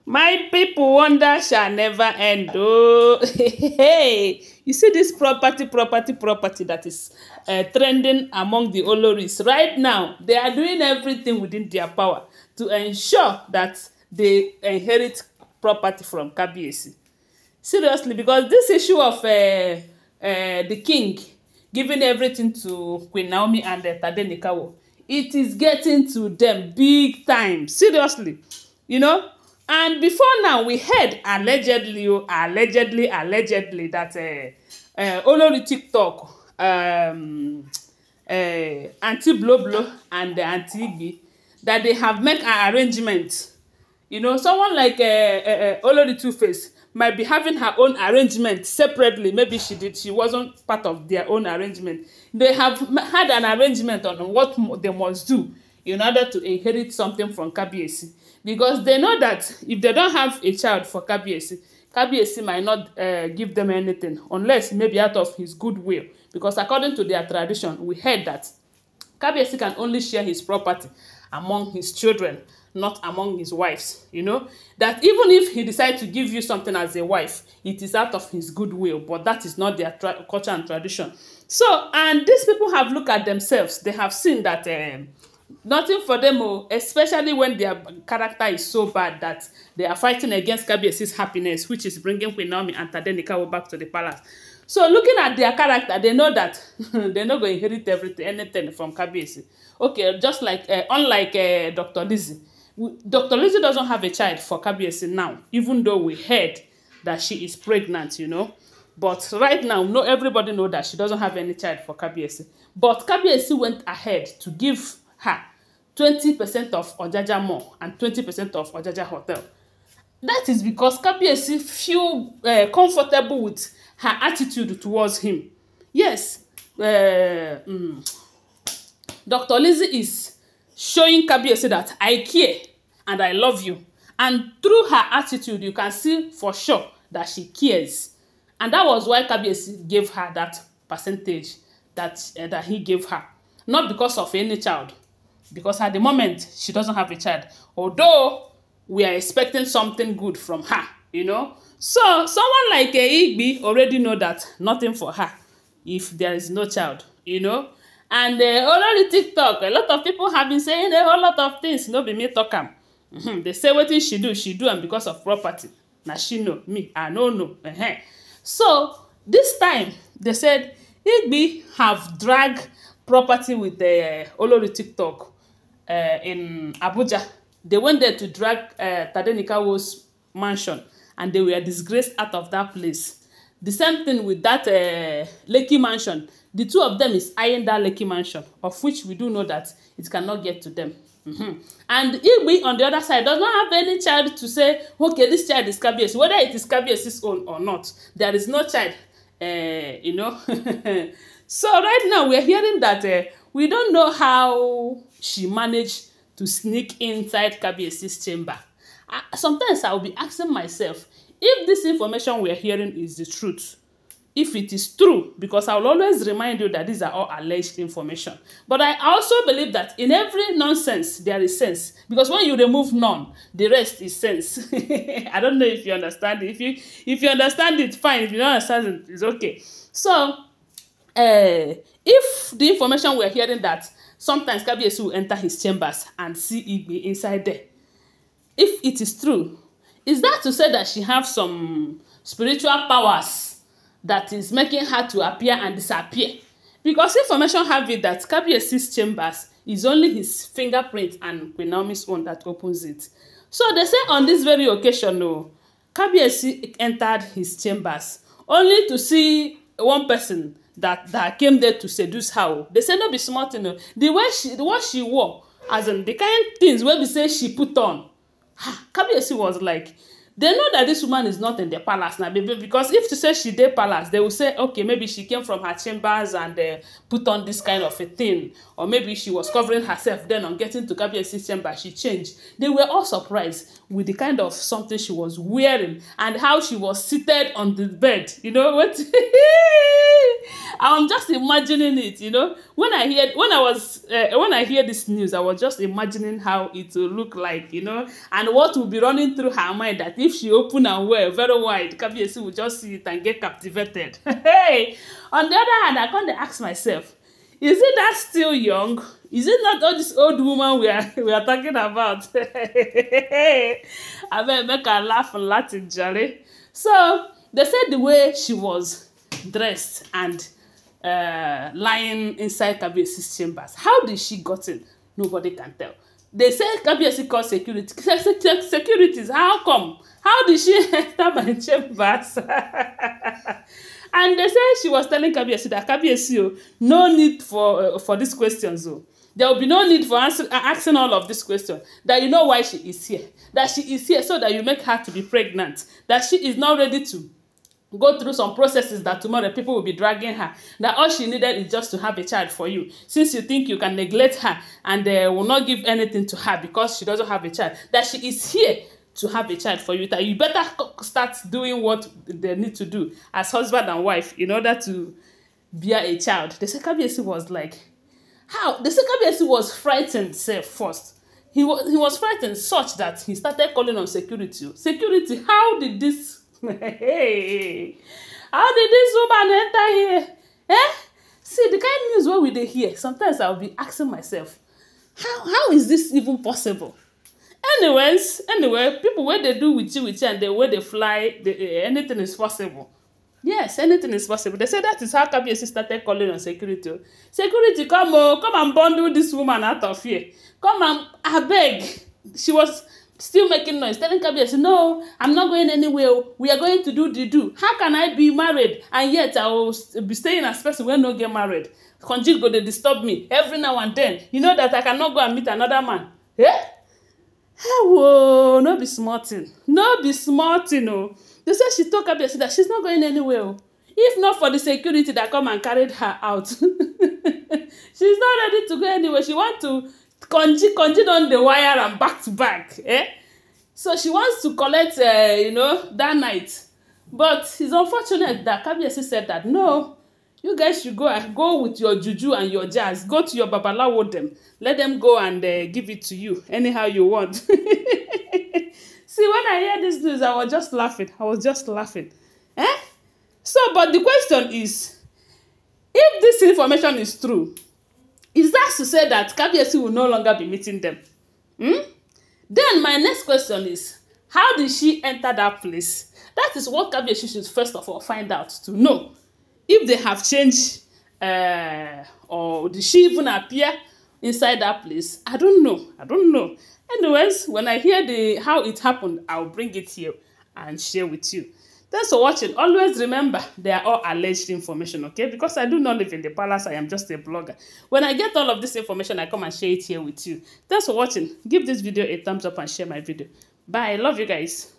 My people wonder shall never end. Oh, hey, you see this property that is trending among the Olories right now. They are doing everything within their power to ensure that they inherit property from Kabiyesi. Seriously, because this issue of the king giving everything to Queen Naomi and Tadenikawo, it is getting to them big time. Seriously, you know. And before now, we heard allegedly that Olori TikTok, Aunty Bloblo and Aunty Ebira, that they have made an arrangement. You know, someone like Olori Two-Face might be having her own arrangement separately. Maybe she wasn't part of their own arrangement. They have had an arrangement on what they must do in order to inherit something from Kabiyesi. Because they know that if they don't have a child for Kabiyesi, Kabiyesi might not give them anything unless maybe out of his goodwill. Because according to their tradition, we heard that Kabiyesi can only share his property among his children, not among his wives. You know, that even if he decides to give you something as a wife, it is out of his goodwill, but that is not their culture and tradition. So, and these people have looked at themselves. They have seen that nothing for them, especially when their character is so bad that they are fighting against Kabiyesi's happiness, which is bringing Queen Naomi and Tadenikawo back to the palace. So looking at their character, they know that they're not going to inherit anything from Kabiyesi. Okay, just like, unlike Dr. Lizzie. Dr. Lizzie doesn't have a child for Kabiyesi now, even though we heard that she is pregnant, you know. But right now, no, everybody knows that she doesn't have any child for Kabiyesi. But Kabiyesi went ahead to give her 20% of Ojaja Mall and 20% of Ojaja Hotel. That is because Kabiyesi feel comfortable with her attitude towards him. Yes, Dr. Lizzie is showing Kabiyesi that I care and I love you. And through her attitude, you can see for sure that she cares. And that was why Kabiyesi gave her that percentage that he gave her. Not because of any child. Because at the moment, she doesn't have a child. Although, we are expecting something good from her, you know. So, someone like Igbi already know that nothing for her if there is no child, you know. And Olori TikTok, a lot of people have been saying a whole lot of things. No be me talk am. They say wetin she do am because of property. Now she know, me, I no know. So, this time, they said Igbi have dragged property with the Olori TikTok in Abuja. They went there to drag Tadenikawo's mansion, and they were disgraced out of that place. The same thing with that Lekki mansion. The two of them is eyeing that Lekki mansion, of which we do know that it cannot get to them. And Igbi, on the other side, does not have any child to say, okay, this child is Kabiyesi, whether it is Kabiyesi's own or not. There is no child, you know. So right now, we are hearing that we don't know how she managed to sneak inside Kabiyesi's chamber. Sometimes I will be asking myself, if this information we are hearing is the truth, if it is true, because I will always remind you that these are all alleged information. But I also believe that in every nonsense, there is sense. Because when you remove none, the rest is sense. I don't know if you understand it. If you understand it, fine. If you don't understand it, it's okay. So, if the information we're hearing that sometimes Kabiyesi will enter his chambers and see Igbi inside there, if it is true, is that to say that she has some spiritual powers that is making her to appear and disappear? Because information have it that Kabiyesi's chambers is only his fingerprint and Queen Naomi's own that opens it. So they say on this very occasion, no, Kabiyesi entered his chambers only to see one person that came there to seduce her. They say no be smart, you know. The what she wore, as in the kind things where we say she put on. Kabiyesi was like, they know that this woman is not in the palace now, baby, because if to say she did palace, they will say, okay, maybe she came from her chambers and put on this kind of a thing, or maybe she was covering herself. Then on getting to Kabiyesi's chamber, she changed. They were all surprised with the kind of something she was wearing and how she was seated on the bed. You know what? I'm just imagining it, you know. When I hear this news, I was just imagining how it will look like, you know, and what will be running through her mind, that if she open and wear very wide, Kabiyesi will just see it and get captivated. Hey, on the other hand, I can't ask myself, is it that still young? Is it not all this old woman we are talking about? I better make her laugh and Latin, jolly. So they said the way she was dressed and lying inside Kabiyesi's chambers. How did she got in? Nobody can tell. They said Kabiyesi called security. Securities, how come? How did she enter my chambers? And they said she was telling Kabiyesi that Kabiyesi, no need for these questions. There will be no need for asking all of these questions. That you know why she is here. That she is here so that you make her to be pregnant. That she is not ready to go through some processes that tomorrow people will be dragging her. That all she needed is just to have a child for you. Since you think you can neglect her and will not give anything to her because she doesn't have a child. That she is here to have a child for you. That you better start doing what they need to do as husband and wife in order to bear a child. The Kabiyesi was like, how? The Kabiyesi was frightened first. He was frightened such that he started calling on security. Security, how did this how did this woman enter here? Eh? See, the kind of news where we dey hear, sometimes I'll be asking myself, how is this even possible? Anyway, people where they do with you and the way they fly, anything is possible. Yes, anything is possible. They say that is how Kabiyesi started calling on security. Security, come and bundle this woman out of here. Come and, I beg. She was still making noise, telling Kabiyesi, no, I'm not going anywhere. We are going to do the do. How can I be married and yet I will be staying as person when no get married? Konji go, they disturb me every now and then. You know that I cannot go and meet another man. Eh? Whoa, no be smart thing. No be smart thing, no. They said she told Kabiyesi that she's not going anywhere. If not for the security that come and carried her out. She's not ready to go anywhere. She wants to Konji on the wire and back to back. Eh? So she wants to collect, that night. But it's unfortunate that Kabiyesi said that, no, you guys should go with your juju and your jazz. Go to your babalawo them. Let them go and give it to you anyhow you want. See, when I hear this news, I was just laughing. Eh? So, but the question is, if this information is true, is that to say that Kabiyesi will no longer be meeting them? Then my next question is, how did she enter that place? That is what Kabiyesi should first of all find out to know. If they have changed, or did she even appear inside that place? I don't know. Anyways, when I hear how it happened, I'll bring it here and share with you. Thanks for watching. Always remember, they are all alleged information, okay? Because I do not live in the palace, I am just a blogger. When I get all of this information, I come and share it here with you. Thanks for watching. Give this video a thumbs up and share my video. Bye. Love you guys.